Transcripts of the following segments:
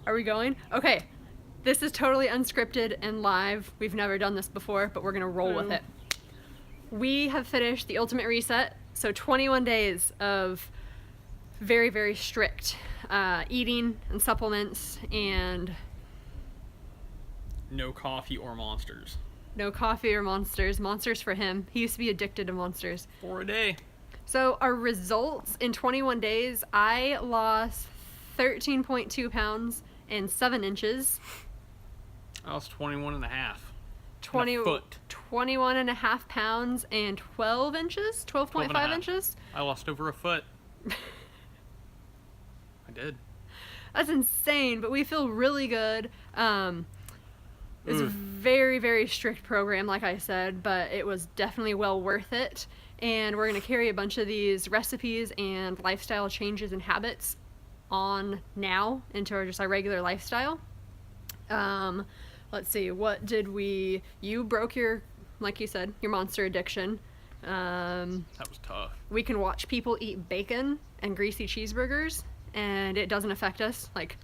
Are we going? Okay. This is totally unscripted and live. We've never done this before, but we're going to roll with it. We have finished the Ultimate Reset. So 21 days of very, very strict eating and supplements and... No coffee or monsters. No coffee or monsters. Monsters for him. He used to be addicted to monsters. 4 a day. So our results in 21 days, I lost 13.2 pounds and 7 inches. I lost 21 and a half. 21 and a half pounds and 12 inches? 12.5 inches? I lost over a foot. I did. That's insane, but we feel really good. It was a very, very strict program, like I said, but it was definitely well worth it. And we're going to carry a bunch of these recipes and lifestyle changes and habits on now into our regular lifestyle. Let's see, what did you broke your, like you said, your monster addiction. That was tough. We can watch people eat bacon and greasy cheeseburgers, and it doesn't affect us. Like,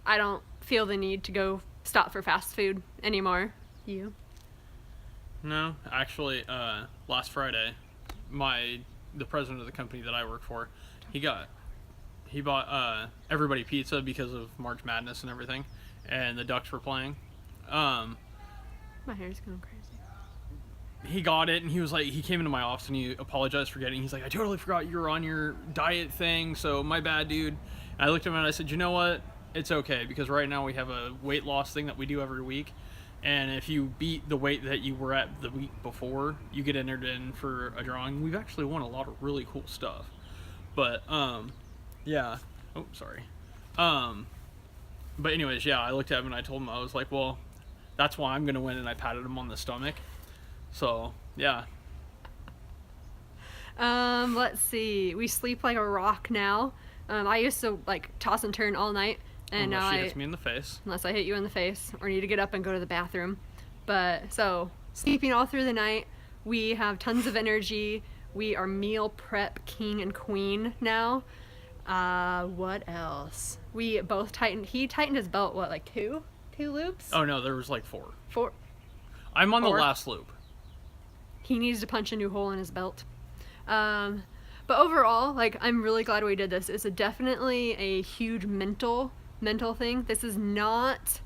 I don't feel the need to go stop for fast food anymore. You? No, actually, last Friday, the president of the company that I work for, he bought everybody pizza because of March Madness and everything, and the Ducks were playing. My hair's going crazy. He got it, and he was like, he came into my office and he apologized for getting. He's like, I totally forgot you were on your diet thing, so my bad, dude. And I looked at him and I said, you know what? It's okay, because right now we have a weight loss thing that we do every week, and if you beat the weight that you were at the week before, you get entered in for a drawing. We've actually won a lot of really cool stuff. But yeah. Oh, sorry. But anyways, yeah, I looked at him and I told him, I was like, well, that's why I'm gonna win, and I patted him on the stomach. So yeah. Let's see. We sleep like a rock now. I used to like toss and turn all night. And unless now she hits me in the face. Unless I hit you in the face or need to get up and go to the bathroom. But so sleeping all through the night. We have tons of energy. We are meal prep king and queen now. What else? We both tightened. He tightened his belt. What, like two loops? Oh no, there was like 4. 4. I'm on 4. the last loop. He needs to punch a new hole in his belt. But overall, like, I'm really glad we did this. It's definitely a huge mental thing. This is not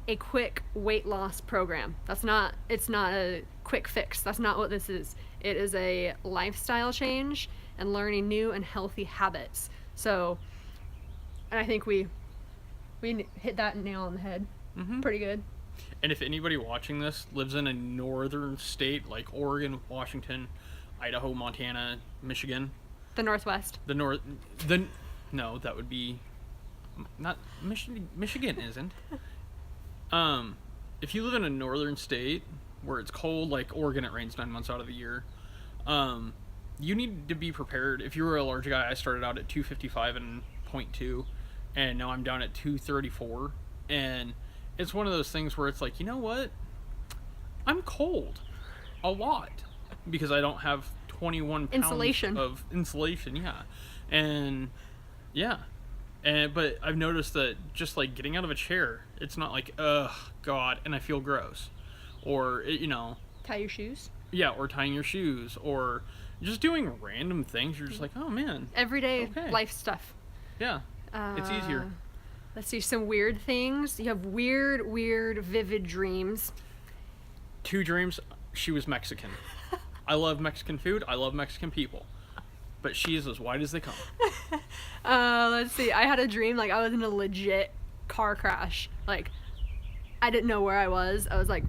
a quick weight loss program. It's not a quick fix. That's not what this is. It is a lifestyle change and learning new and healthy habits. So, and I think we hit that nail on the head. Mm-hmm. Pretty good. And if anybody watching this lives in a northern state like Oregon, Washington, Idaho, Montana, Michigan. The Northwest. No, that would be not Michigan isn't. If you live in a northern state where it's cold, like Oregon, it rains 9 months out of the year. You need to be prepared. If you were a large guy, I started out at 255 and 0.2, and now I'm down at 234. And it's one of those things where it's like, you know what? I'm cold a lot because I don't have 21 pounds of insulation. Yeah. And yeah. But I've noticed that just like getting out of a chair, it's not like, ugh, God, and I feel gross. Or, tie your shoes. Yeah, or tying your shoes, or just doing random things. You're just like, oh man. Everyday life stuff. Yeah. It's easier. Let's see, some weird things. You have weird, vivid dreams. 2 dreams. She was Mexican. I love Mexican food. I love Mexican people. But she is as white as they come. Let's see. I had a dream like I was in a legit car crash. Like, I didn't know where I was. I was like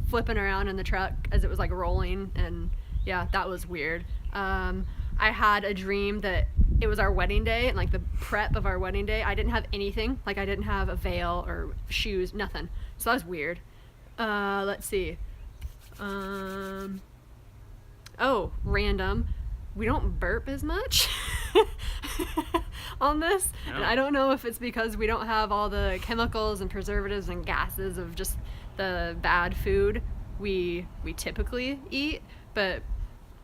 flipping around in the truck as it was like rolling, and yeah, that was weird. I had a dream that it was our wedding day, and like the prep of our wedding day, I didn't have anything. Like, I didn't have a veil or shoes, nothing. So that was weird. Let's see. Oh, random. We don't burp as much on this. No. And I don't know if it's because we don't have all the chemicals and preservatives and gases of just the bad food we typically eat, but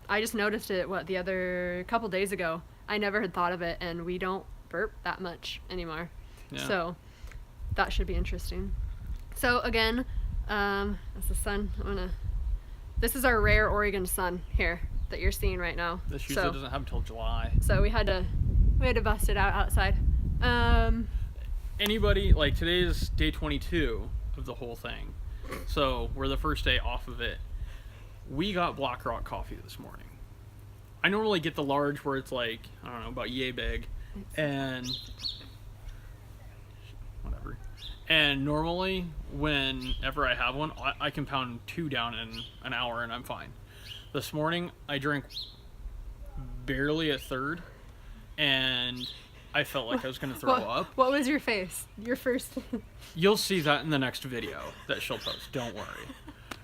I just noticed it, the other couple days ago. I never had thought of it, and we don't burp that much anymore. Yeah. So that should be interesting. So again, that's the sun. This is our rare Oregon sun here that you're seeing right now. This usually doesn't happen until July. So we had to bust it out outside. Anybody, like, today's day 22 of the whole thing. So we're the first day off of it. We got Black Rock coffee this morning. I normally get the large where it's like, I don't know, about yay big. And whatever. And normally, whenever I have one, I can pound 2 down in an hour and I'm fine. This morning, I drank barely a third, and I felt like I was going to throw up. What was your face? Your first... You'll see that in the next video that she'll post, don't worry.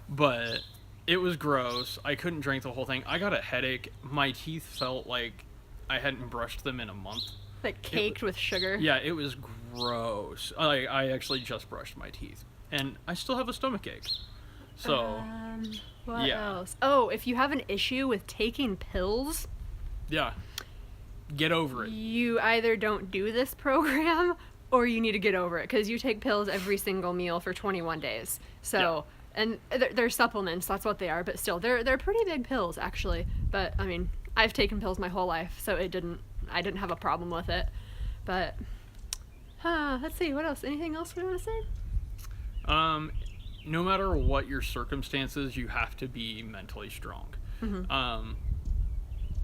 But it was gross. I couldn't drink the whole thing. I got a headache. My teeth felt like I hadn't brushed them in a month. Like caked with sugar? Yeah, it was gross. I actually just brushed my teeth. And I still have a stomach ache. So, what else? Oh, if you have an issue with taking pills... Yeah. Get over it. You either don't do this program or you need to get over it because you take pills every single meal for 21 days. So, and they're supplements, that's what they are, but still, they're pretty big pills actually. But I mean, I've taken pills my whole life, so I didn't have a problem with it. But let's see, what else? Anything else we want to say? No matter what your circumstances, you have to be mentally strong. Mm-hmm.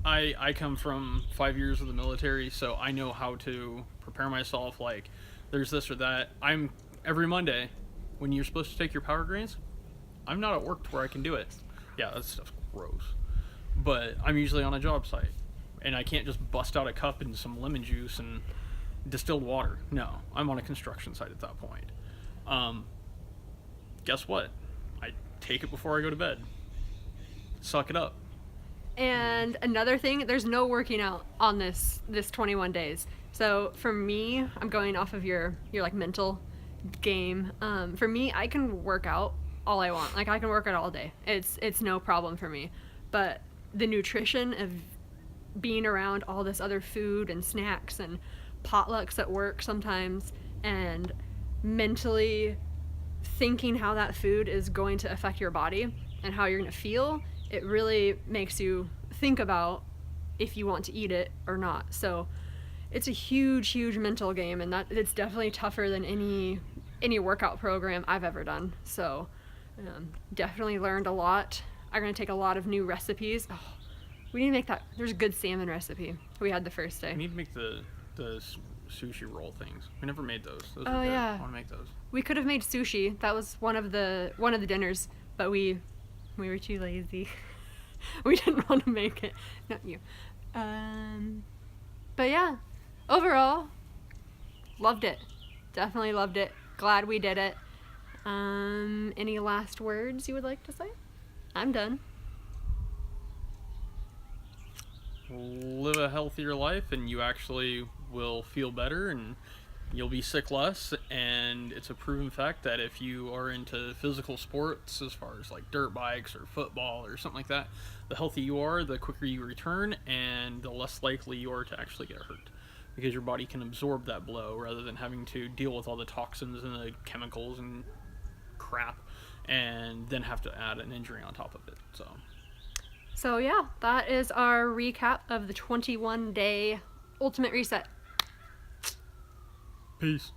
I come from 5 years of the military, so I know how to prepare myself. Like, there's this or that. Every Monday, when you're supposed to take your power grains, I'm not at work to where I can do it. Yeah, that stuff's gross. But I'm usually on a job site, and I can't just bust out a cup and some lemon juice and distilled water. No, I'm on a construction site at that point. Guess what? I take it before I go to bed. Suck it up. And another thing, there's no working out on this 21 days. So for me, I'm going off of your like mental game. For me, I can work out all I want. Like, I can work out all day. It's no problem for me. But the nutrition of being around all this other food and snacks and potlucks at work sometimes, and mentally thinking how that food is going to affect your body and how you're going to feel, it really makes you think about if you want to eat it or not. So it's a huge mental game, and that it's definitely tougher than any workout program I've ever done. So definitely learned a lot. I'm going to take a lot of new recipes. Oh, we need to make that. There's a good salmon recipe we had the first day. We need to make the sushi roll things. We never made those. Those oh are good. yeah, I want to make those. We could have made sushi. That was one of the dinners, but we were too lazy. We didn't want to make it. Not you. But yeah, overall, loved it. Definitely loved it. Glad we did it. Any last words you would like to say? I'm done. Live a healthier life, and you actually will feel better, and you'll be sick less. And it's a proven fact that if you are into physical sports, as far as like dirt bikes or football or something like that, the healthier you are, the quicker you return, and the less likely you are to actually get hurt, because your body can absorb that blow rather than having to deal with all the toxins and the chemicals and crap and then have to add an injury on top of it. So yeah, that is our recap of the 21-day ultimate reset. peace.